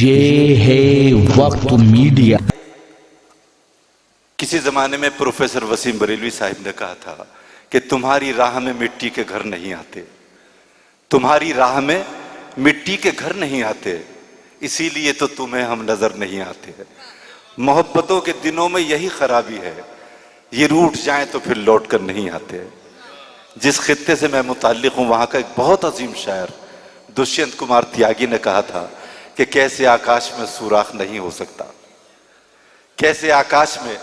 ये है वक्त मीडिया। किसी जमाने में प्रोफेसर वसीम बरेलवी साहब ने कहा था कि तुम्हारी राह में मिट्टी के घर नहीं आते, तुम्हारी राह में मिट्टी के घर नहीं आते, इसीलिए तो तुम्हें हम नजर नहीं आते। मोहब्बतों के दिनों में यही खराबी है, ये रूठ जाएं तो फिर लौट कर नहीं आते। जिस खित्ते से मैं मुताल्लिक हूं वहां का एक बहुत अजीम शायर दुष्यंत कुमार त्यागी ने कहा था कि कैसे आकाश में सुराख नहीं हो सकता, कैसे आकाश में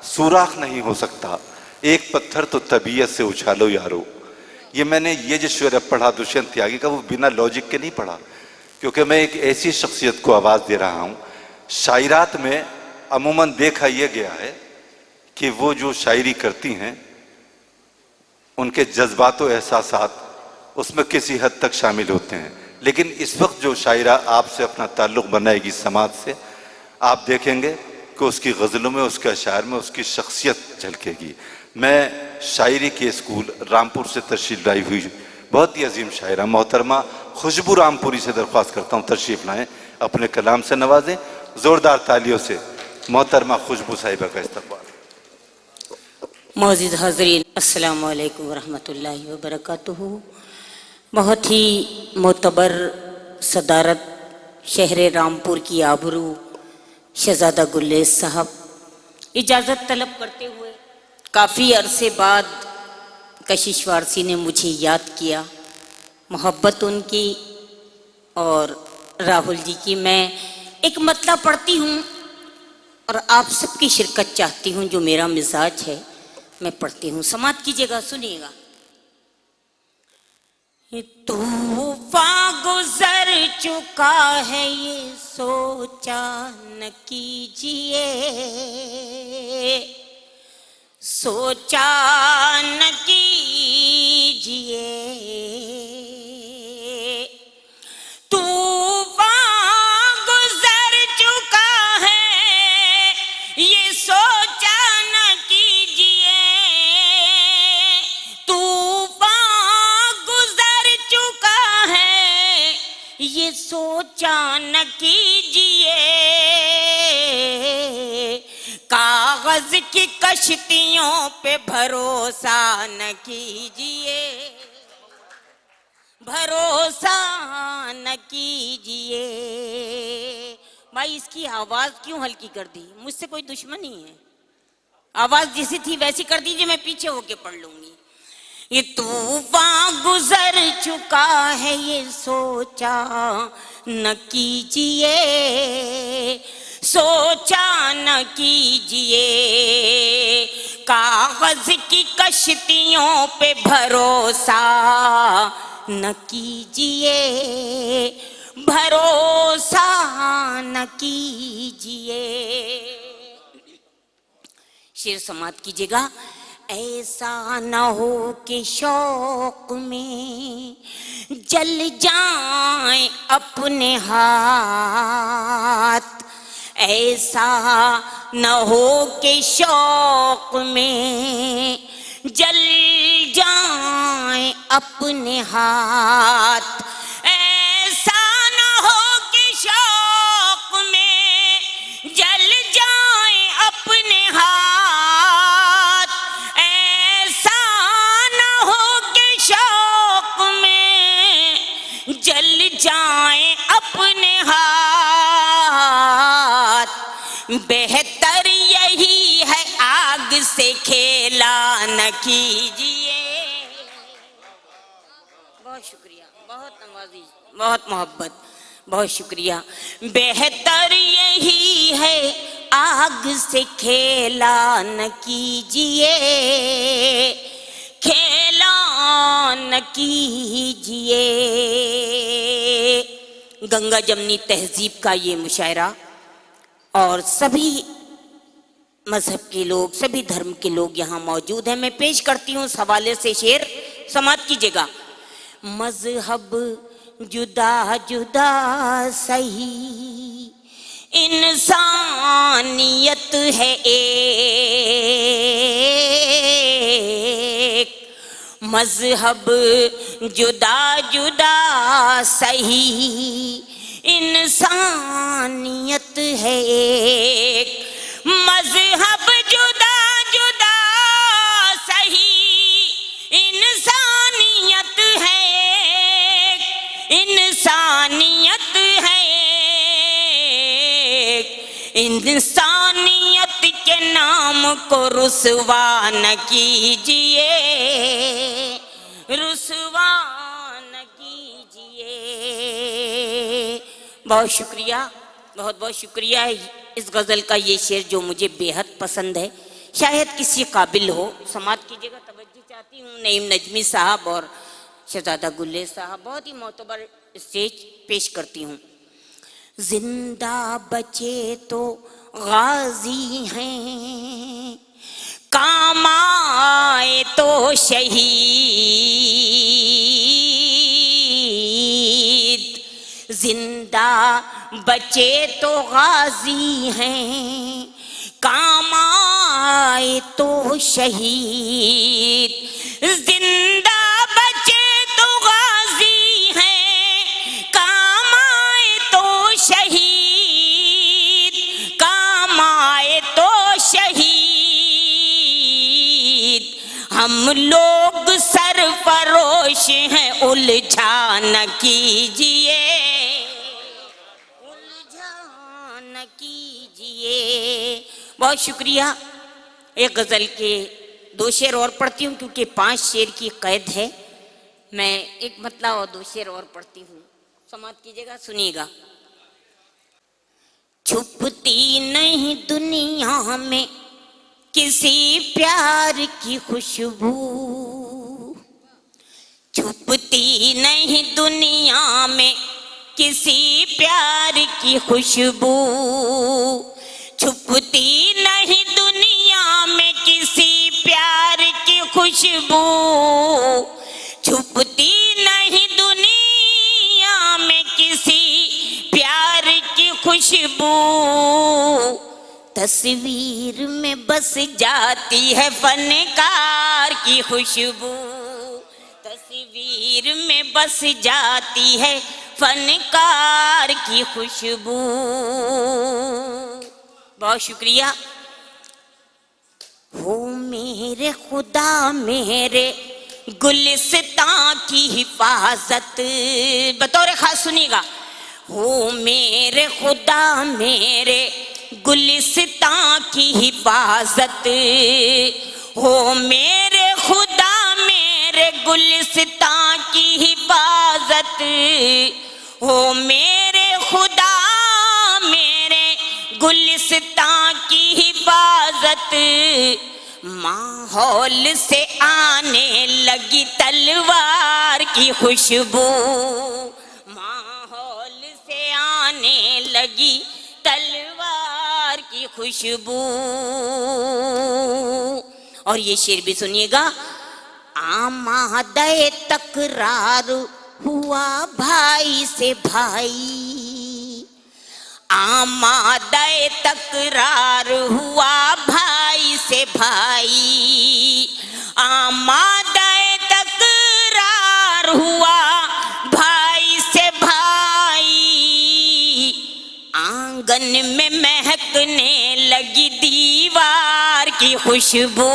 सुराख नहीं हो सकता, एक पत्थर तो तबीयत से उछालो यारो। ये मैंने ये जो शेर पढ़ा दुष्यंत त्यागी का, वो बिना लॉजिक के नहीं पढ़ा, क्योंकि मैं एक ऐसी शख्सियत को आवाज दे रहा हूं। शायरात में अमूमन देखा यह गया है कि वो जो शायरी करती हैं उनके जज्बात व एहसासात उसमें किसी हद तक शामिल होते हैं, लेकिन इस वक्त जो शायरा आपसे अपना ताल्लुक बनाएगी समाज से, आप देखेंगे कि उसकी गज़लों में, उसके अशार में उसकी शख्सियत झलकेगी। मैं शायरी के स्कूल रामपुर से तशरीफ लाई हुई बहुत ही अजीम शायरा मोहतरमा खुशबू रामपुरी से दरख्वास्त करता हूँ तशरीफ लाएँ, अपने कलाम से नवाजें। ज़ोरदार तालियों से मोहतरमा खुशबू साहिबा का इस्तकबाल। मौजूद हाज़रीन, अस्सलामु अलैकुम वरहमतुल्लाहि वबरकातुहू। बहुत ही मोतबर सदारत शहर रामपुर की आबरू शहजादा गुल्लेस साहब, इजाज़त तलब करते हुए काफ़ी अरसे बाद कशिश वारसी ने मुझे याद किया। मोहब्बत उनकी और राहुल जी की मैं एक मतला पढ़ती हूँ और आप सबकी शिरकत चाहती हूँ। जो मेरा मिजाज है मैं पढ़ती हूँ, समात कीजिएगा, सुनिएगा। तूफान गुजर चुका है ये सोचा न कीजिए, सोचा न कीजिए। तूफान गुजर चुका है ये सोचा न कीजिए, तूफान गुजर चुका है ये सोचा न कीजिए। कागज की कश्तियों पे भरोसा न कीजिए, भरोसा न कीजिए। भाई इसकी आवाज क्यों हल्की कर दी? मुझसे कोई दुश्मनी है? आवाज जैसी थी वैसी कर दीजिए, मैं पीछे होके पढ़ लूंगी। ये तूफान गुजर चुका है ये सोचा न कीजिए, सोचा न कीजिए। कागज की कश्तियों पे भरोसा न कीजिए, भरोसा न कीजिए। शेर समात कीजिएगा। ऐसा न हो कि शौक में जल जाए अपने हाथ, ऐसा न हो कि शौक में जल जाए अपने हाथ, ऐसा न हो कि शौक में जल जाए अपने हाथ, ऐसा न हो कि शौक में जल जाए अपने हाथ। बेहतर यही है आग से खेला न कीजिए। बहुत शुक्रिया, बहुत नवाजी, बहुत मोहब्बत, बहुत शुक्रिया। बेहतर यही है आग से खेला न कीजिए, खेला न कीजिए। गंगा जमनी तहजीब का ये मुशायरा, और सभी मजहब के लोग, सभी धर्म के लोग यहाँ मौजूद हैं। मैं पेश करती हूँ उस हवाले से शेर, समात कीजिएगा। मजहब जुदा जुदा सही, इंसानियत है एक। मजहब जुदा जुदा सही, इंसानियत है एक, मजहब जुदा जुदा सही, इंसानियत है एक, इंसानियत है एक, इंसानियत के नाम को रुसवा न कीजिए, रुसवा न कीजिए। बहुत शुक्रिया, बहुत बहुत शुक्रिया। इस गज़ल का ये शेर जो मुझे बेहद पसंद है, शायद किसी काबिल हो। समाप्त कीजिएगा, तवज्जो चाहती हूँ नईम नजमी साहब और शहजादा गुल्ले साहब, बहुत ही मोतबर स्टेज पेश करती हूँ। जिंदा बचे तो गाजी हैं, काम आए तो शहीद, जिंदा बचे तो गाजी हैं, काम आए तो शहीद, जिंदा बचे तो गाजी हैं, काम आए तो शहीद, काम आए तो शहीद। हम लोग सरफरोश हैं, उलझा न कीजिए, उलझा न कीजिए। बहुत शुक्रिया। एक गज़ल के 2 शेर और पढ़ती हूँ क्योंकि 5 शेर की कैद है। मैं एक मतलब और 2 शेर और पढ़ती हूँ, समाप्त कीजिएगा, सुनिएगा। छुपती नहीं दुनिया में किसी प्यार की खुशबू, छुपती नहीं दुनिया में किसी प्यार की खुशबू, छुपती नहीं दुनिया में किसी प्यार की खुशबू, छुपती नहीं दुनिया में किसी प्यार की खुशबू। तस्वीर में बस जाती है फनकार की खुशबू, तस्वीर में बस जाती है फनकार की खुशबू। बहुत शुक्रिया। हो मेरे खुदा मेरे गुलिस्तां की हिफाजत, बतौर खास सुनिएगा। हो मेरे खुदा मेरे गुलिस्तां की हिफाजत, हो मेरे खुदा मेरे गुलिस्तां की हिफाजत, हो मेरे खुदा मेरे गुलिस्तां की हिफाजत। माहौल से आने लगी तलवार की खुशबू, माहौल से आने लगी तलवार की खुशबू। और ये शेर भी सुनिएगा। आमादे तकरार हुआ भाई से भाई, आमादे तकरार हुआ भाई से भाई, आमादे तकरार हुआ भाई से भाई। आंगन में महकने लगी दीवार की खुशबू,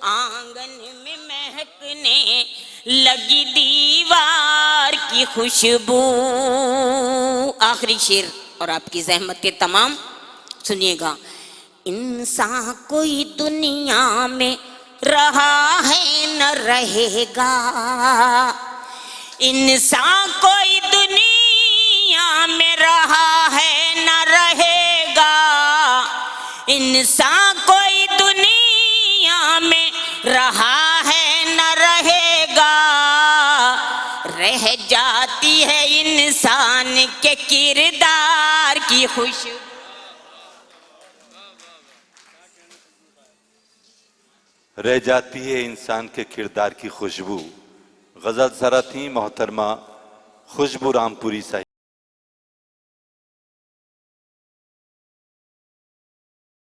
आंगन में महकने लगी दीवार की खुशबू। आखिरी शेर और आपकी जहमत के तमाम सुनिएगा। इंसान कोई दुनिया में रहा है न रहेगा, इंसान कोई दुनिया में रहा है न रहेगा, इंसान कोई दुनिया में रहा है न रहेगा। रह जाती है इंसान के किरदार की खुशबू, रह जाती है इंसान के किरदार की खुशबू। गज़ल सरा थी मोहतरमा खुशबू रामपुरी साहिब।